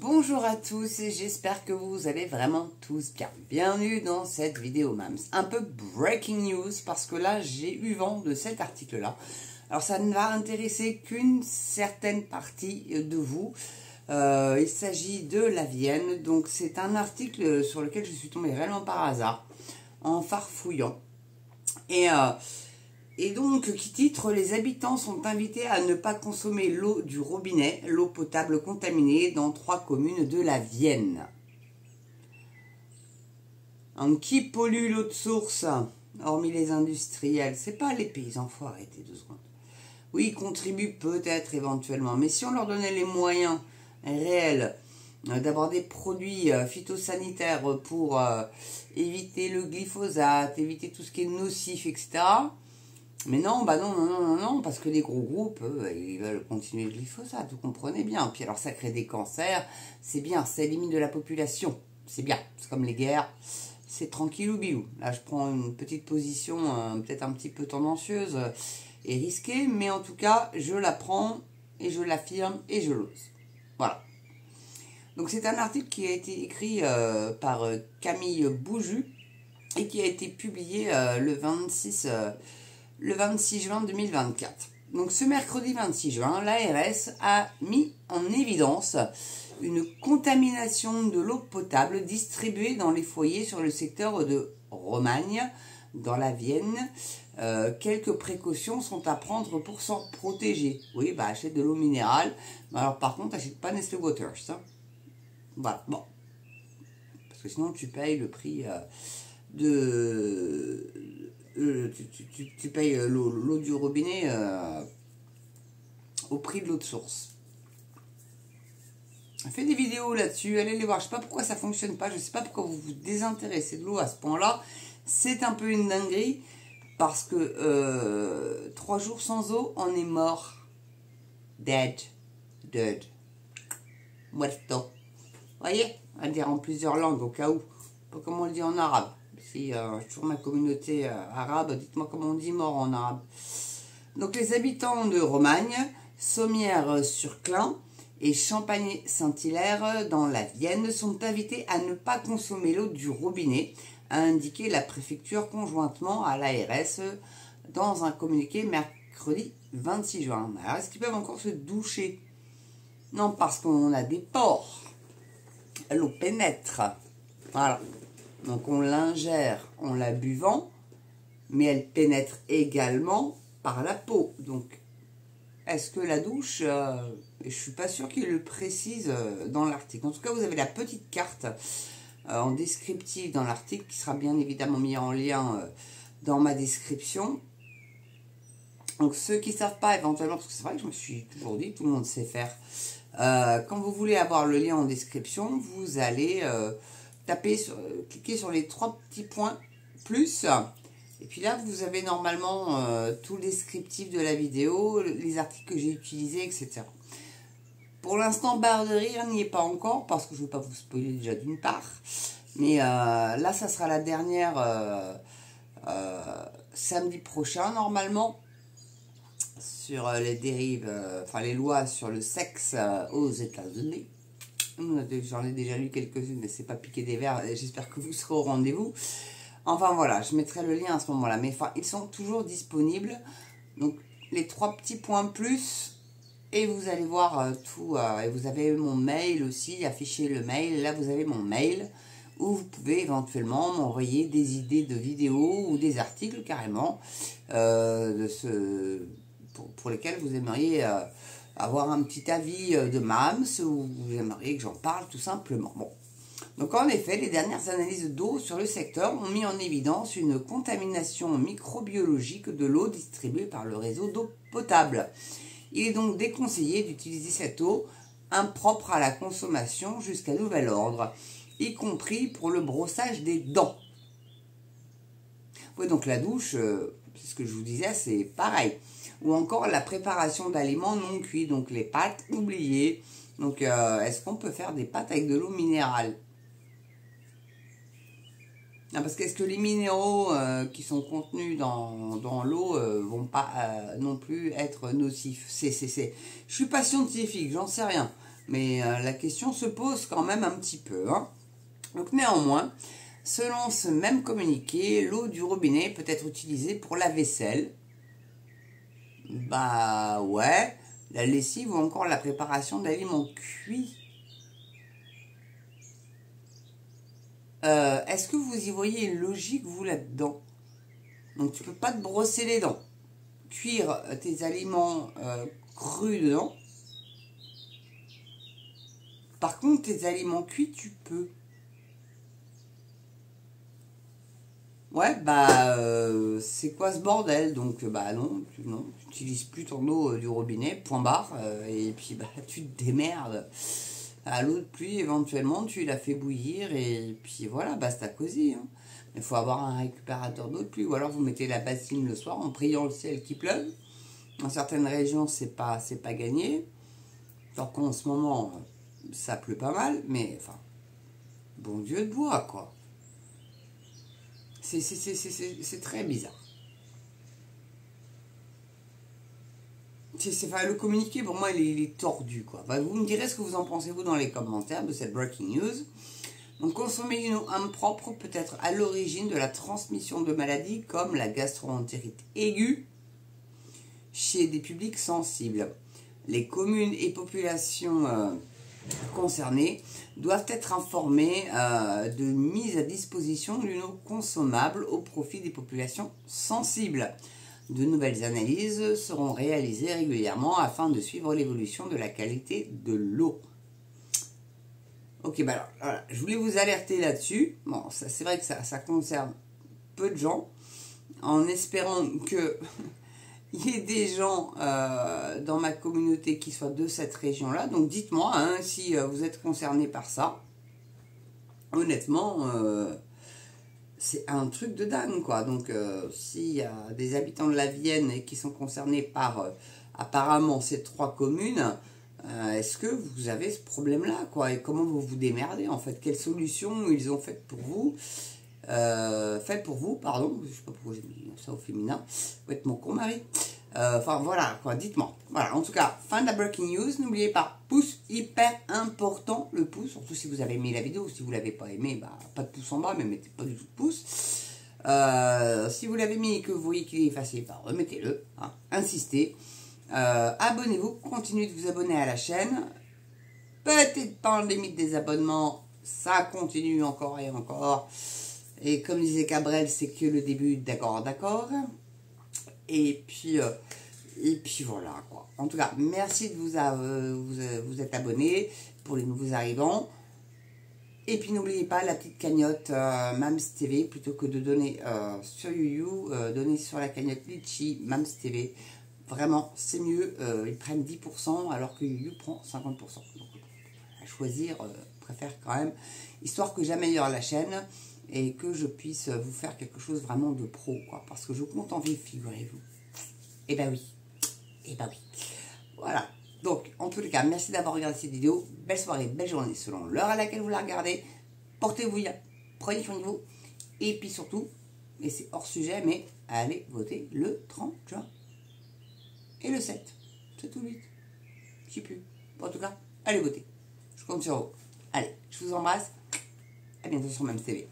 Bonjour à tous et j'espère que vous allez vraiment tous bien. Bienvenue dans cette vidéo Mams. Un peu breaking news parce que là j'ai eu vent de cet article là. Alors ça ne va intéresser qu'une certaine partie de vous. Il s'agit de la Vienne. Donc c'est un article sur lequel je suis tombée réellement par hasard en farfouillant. Et donc, qui titre, les habitants sont invités à ne pas consommer l'eau du robinet, l'eau potable contaminée dans 3 communes de la Vienne. Qui pollue l'eau de source, hormis les industriels? C'est pas les paysans, faut arrêter 2 secondes. Oui, ils contribuent peut-être éventuellement, mais si on leur donnait les moyens réels d'avoir des produits phytosanitaires pour éviter le glyphosate, éviter tout ce qui est nocif, etc., mais non, bah non, parce que les gros groupes, ils veulent continuer le glyphosate, vous comprenez bien. Puis alors ça crée des cancers, c'est bien, ça élimine de la population, c'est bien. C'est comme les guerres, c'est tranquillou bilou. Là je prends une petite position peut-être un petit peu tendancieuse et risquée, mais en tout cas je la prends et je l'affirme et je l'ose. Voilà. Donc c'est un article qui a été écrit par Camille Bouju et qui a été publié le 26 juin 2024. Donc ce mercredi 26 juin, l'ARS a mis en évidence une contamination de l'eau potable distribuée dans les foyers sur le secteur de Romagne, dans la Vienne. Quelques précautions sont à prendre pour s'en protéger. Oui, bah achète de l'eau minérale. Mais alors par contre, achète pas Nestlé Waters. Hein. Voilà, bon. Parce que sinon tu payes le prix tu payes l'eau du robinet au prix de l'eau de source. Fais des vidéos là-dessus, allez les voir. Je sais pas pourquoi ça fonctionne pas, je sais pas pourquoi vous vous désintéressez de l'eau à ce point-là. C'est un peu une dinguerie parce que 3 jours sans eau, on est mort. Dead. Muerto. Voyez, à dire en plusieurs langues au cas où. Pas comment on le dit en arabe. Si toujours ma communauté arabe, dites-moi comment on dit mort en arabe. Donc les habitants de Romagne, Sommières-sur-Clain et Champagne-Saint-Hilaire dans la Vienne sont invités à ne pas consommer l'eau du robinet, a indiqué la préfecture conjointement à l'ARS dans un communiqué mercredi 26 juin. Alors est-ce qu'ils peuvent encore se doucher? Non, parce qu'on a des pores. L'eau pénètre. Voilà. Donc on l'ingère en la buvant, mais elle pénètre également par la peau. Donc est-ce que la douche, je suis pas sûre qu'il le précise dans l'article. En tout cas, vous avez la petite carte en descriptif dans l'article qui sera bien évidemment mis en lien dans ma description. Donc ceux qui ne savent pas éventuellement, parce que c'est vrai que je me suis toujours dit, tout le monde sait faire. Quand vous voulez avoir le lien en description, vous allez cliquez sur les 3 petits points plus, et puis là vous avez normalement tout le descriptif de la vidéo, les articles que j'ai utilisés, etc. Pour l'instant, barre de rire n'y est pas encore parce que je ne veux pas vous spoiler déjà d'une part, mais là ça sera la dernière samedi prochain normalement sur les dérives, enfin les lois sur le sexe aux États-Unis. J'en ai déjà lu quelques-unes, mais c'est pas piqué des verres. J'espère que vous serez au rendez-vous. Enfin voilà, je mettrai le lien à ce moment-là. Mais enfin, ils sont toujours disponibles. Donc les 3 petits points plus, et vous allez voir tout. Et vous avez mon mail aussi, affiché le mail. Là, vous avez mon mail où vous pouvez éventuellement m'envoyer des idées de vidéos ou des articles carrément pour lesquels vous aimeriez avoir un petit avis de Mams, ou vous aimeriez que j'en parle tout simplement. Bon. Donc en effet, les dernières analyses d'eau sur le secteur ont mis en évidence une contamination microbiologique de l'eau distribuée par le réseau d'eau potable. Il est donc déconseillé d'utiliser cette eau impropre à la consommation jusqu'à nouvel ordre, y compris pour le brossage des dents. Oui, donc la douche, c'est ce que je vous disais, c'est pareil. Ou encore la préparation d'aliments non cuits, donc les pâtes, oubliées. Donc est-ce qu'on peut faire des pâtes avec de l'eau minérale? Non, parce qu'est-ce que les minéraux qui sont contenus dans l'eau vont pas non plus être nocifs? Je suis pas scientifique, j'en sais rien. Mais la question se pose quand même un petit peu. Hein. Donc néanmoins, selon ce même communiqué, l'eau du robinet peut être utilisée pour la vaisselle. Bah ouais, la lessive ou encore la préparation d'aliments cuits. Est-ce que vous y voyez une logique, vous, là-dedans? Donc tu peux pas te brosser les dents, cuire tes aliments crus dedans. Par contre, tes aliments cuits, tu peux. Ouais, bah, c'est quoi ce bordel? Donc, bah non, tu n'utilises plus ton eau du robinet, point barre, et puis bah, tu te démerdes. À l'eau de pluie, éventuellement, tu la fais bouillir, et puis voilà, basta cosy. Hein. Il faut avoir un récupérateur d'eau de pluie, ou alors vous mettez la bassine le soir en priant le ciel qui pleuve. Dans certaines régions, c'est pas gagné. Alors qu'en ce moment, ça pleut pas mal, mais enfin, bon Dieu de bois, quoi. C'est très bizarre. Enfin, le communiqué, pour moi, il est tordu, quoi. Bah, vous me direz ce que vous en pensez, vous, dans les commentaires de cette breaking news. Donc, consommer une eau impropre peut être à l'origine de la transmission de maladies comme la gastroentérite aiguë chez des publics sensibles. Les communes et populations concernées doivent être informées de mise à disposition d'une eau consommable au profit des populations sensibles. De nouvelles analyses seront réalisées régulièrement afin de suivre l'évolution de la qualité de l'eau. Ok, bah alors, voilà, je voulais vous alerter là-dessus. Bon, c'est vrai que ça concerne peu de gens, en espérant que il y ait des gens dans ma communauté qui soient de cette région-là. Donc dites-moi hein, si vous êtes concernés par ça. Honnêtement, c'est un truc de dingue, quoi. Donc s'il y a des habitants de la Vienne qui sont concernés par apparemment ces 3 communes, est-ce que vous avez ce problème-là, quoi? Et comment vous vous démerdez, en fait? Quelles solutions ils ont faites pour vous? Pardon, je sais pas pourquoi j'ai mis ça au féminin, vous êtes mon con mari. Enfin voilà quoi, dites-moi. Voilà, en tout cas, fin de la breaking news. N'oubliez pas, pouce hyper important, le pouce, surtout si vous avez aimé la vidéo. Si vous l'avez pas aimé, bah pas de pouce en bas, mais mettez pas du tout de pouce. Si vous l'avez mis et que vous voyez qu'il est effacé, bah remettez-le, hein, insistez. Abonnez-vous, continuez de vous abonner à la chaîne. Peut-être pas en limite des abonnements, ça continue encore et encore. Et comme disait Cabrel, c'est que le début, d'accord. Et puis voilà, quoi. En tout cas, merci de vous être abonné pour les nouveaux arrivants. Et puis n'oubliez pas la petite cagnotte Mams TV, plutôt que de donner sur YouYou, donnez sur la cagnotte Litchi Mams TV. Vraiment, c'est mieux. Ils prennent 10% alors que YouYou prend 50%. Donc, à choisir, préfère quand même, histoire que j'améliore la chaîne et que je puisse vous faire quelque chose vraiment de pro, quoi. Parce que je compte en vivre, figurez-vous. Eh ben oui. Voilà. Donc, en tous les cas, merci d'avoir regardé cette vidéo. Belle soirée, belle journée, selon l'heure à laquelle vous la regardez. Portez-vous bien, prenez soin de vous. Et puis surtout, et c'est hors sujet, mais allez voter le 30 juin. Et le 7. C'est tout vite. Je sais plus. En tout cas, allez voter. Je compte sur vous. Allez, je vous embrasse. À bientôt sur Mams TV.